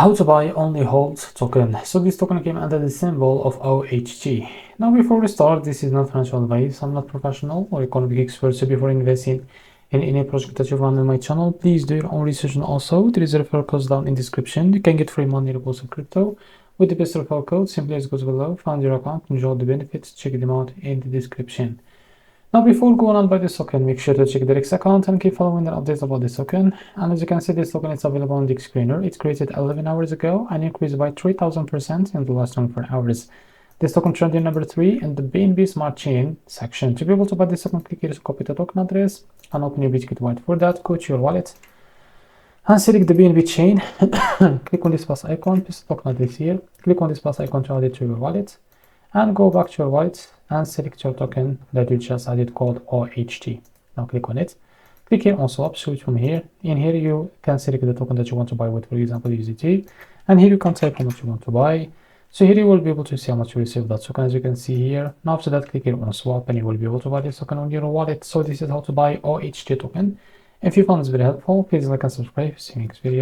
How to buy only hold token. So this token came under the symbol of OHT. Now before we start, this is not financial advice. I'm not professional or economic expert, so before investing in any project that you run on my channel, please do your own research. And also there is a referral code down in description. You can get free money rewards of crypto with the best referral code. Simply as goes below, find your account, enjoy the benefits, check them out in the description. Now before going on by this token, make sure to check the REFERRAL account and keep following the updates about this token. And as you can see, this token is available on the screener. It's created 11 hours ago and increased by 3000% in the last 24 hours. This token trending number 3 in the BNB Smart Chain section. To be able to buy this token, click here to copy the token address and open your BitKit wallet. For that, go to your wallet and select the BNB chain. Click on this plus icon, paste the token address here. Click on this plus icon to add it to your wallet. And go back to your wallet and select your token that you just added called OHT. Now click on it. Click here on swap, switch from here. In here you can select the token that you want to buy with, for example, USDT. And here you can type how much you want to buy. So here you will be able to see how much you receive that token, as you can see here. Now after that, click here on swap and you will be able to buy this token on your wallet. So this is how to buy OHT token. If you found this very helpful, please like and subscribe. See you next video.